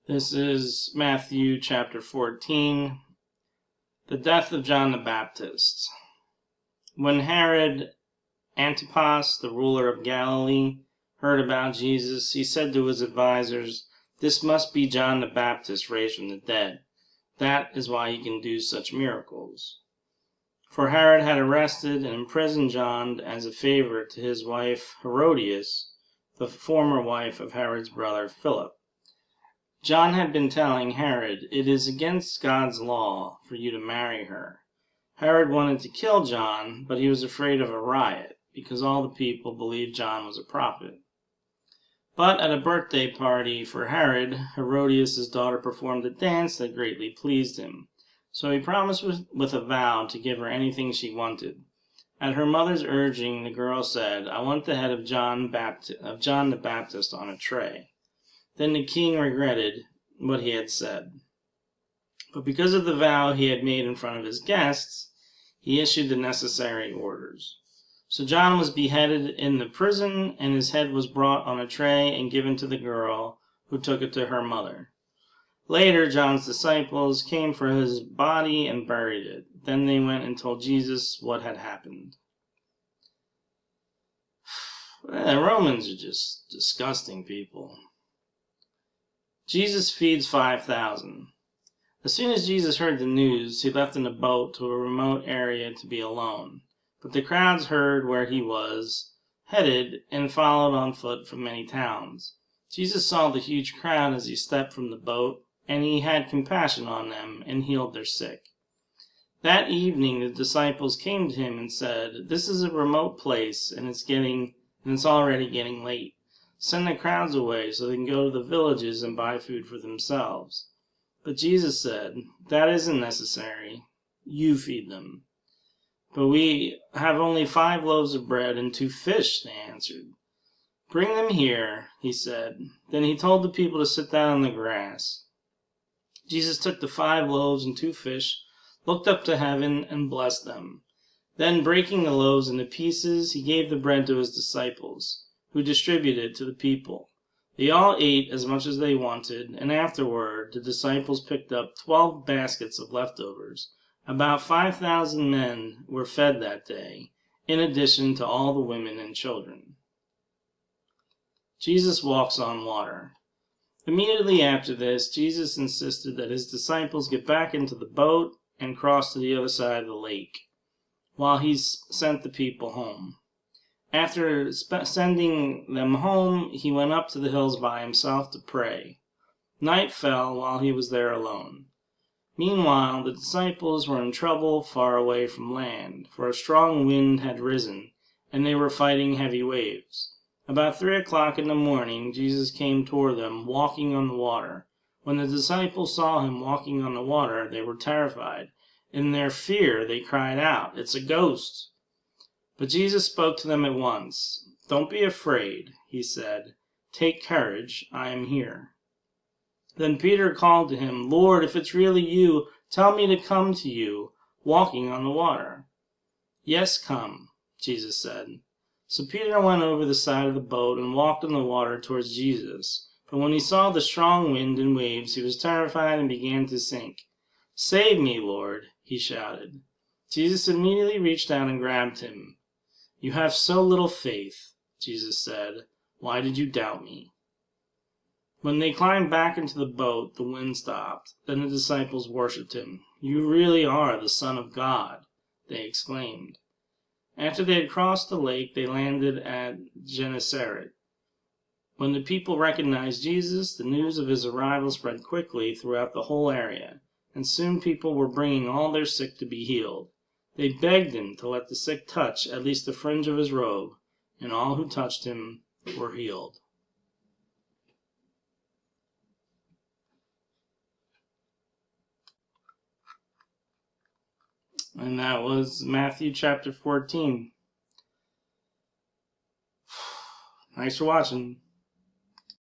This is Matthew chapter 14, the death of John the Baptist. When Herod Antipas, the ruler of Galilee, heard about Jesus, he said to his advisors, "This must be John the Baptist raised from the dead. That is why he can do such miracles." For Herod had arrested and imprisoned John as a favor to his wife Herodias, the former wife of Herod's brother Philip. John had been telling Herod, "It is against God's law for you to marry her." Herod wanted to kill John, but he was afraid of a riot, because all the people believed John was a prophet. But at a birthday party for Herod, Herodias' daughter performed a dance that greatly pleased him. So he promised with a vow to give her anything she wanted. At her mother's urging, the girl said, "I want the head of John the Baptist on a tray." Then the king regretted what he had said. But because of the vow he had made in front of his guests, he issued the necessary orders. So John was beheaded in the prison, and his head was brought on a tray and given to the girl, who took it to her mother. Later, John's disciples came for his body and buried it. Then they went and told Jesus what had happened. The Romans are just disgusting people. Jesus feeds 5,000. As soon as Jesus heard the news, he left in a boat to a remote area to be alone. But the crowds heard where he was headed and followed on foot from many towns. Jesus saw the huge crowd as he stepped from the boat, and he had compassion on them and healed their sick. That evening the disciples came to him and said, "This is a remote place, and it's already getting late. Send the crowds away so they can go to the villages and buy food for themselves." But Jesus said, "That isn't necessary. You feed them." "But we have only 5 loaves of bread and 2 fish, they answered. "Bring them here," he said. Then he told the people to sit down on the grass. Jesus took the 5 loaves and 2 fish, looked up to heaven, and blessed them. Then, breaking the loaves into pieces, he gave the bread to his disciples, who distributed it to the people. They all ate as much as they wanted, and afterward the disciples picked up 12 baskets of leftovers. About 5,000 men were fed that day, in addition to all the women and children. Jesus walks on water. Immediately after this, Jesus insisted that his disciples get back into the boat and cross to the other side of the lake, while he sent the people home. After sending them home, he went up to the hills by himself to pray. Night fell while he was there alone. Meanwhile, the disciples were in trouble far away from land, for a strong wind had risen, and they were fighting heavy waves. About 3 o'clock in the morning, Jesus came toward them, walking on the water. When the disciples saw him walking on the water, they were terrified. In their fear, they cried out, "It's a ghost!" But Jesus spoke to them at once. "Don't be afraid," he said. "Take courage, I am here." Then Peter called to him, "Lord, if it's really you, tell me to come to you, walking on the water." "Yes, come," Jesus said. So Peter went over the side of the boat and walked on the water towards Jesus. But when he saw the strong wind and waves, he was terrified and began to sink. "Save me, Lord," he shouted. Jesus immediately reached out and grabbed him. "You have so little faith," Jesus said. "Why did you doubt me?" When they climbed back into the boat, the wind stopped. Then the disciples worshipped him. "You really are the Son of God," they exclaimed. After they had crossed the lake, they landed at Gennesaret. When the people recognized Jesus, the news of his arrival spread quickly throughout the whole area, and soon people were bringing all their sick to be healed. They begged him to let the sick touch at least the fringe of his robe, and all who touched him were healed. And that was Matthew chapter 14. Thanks for watching.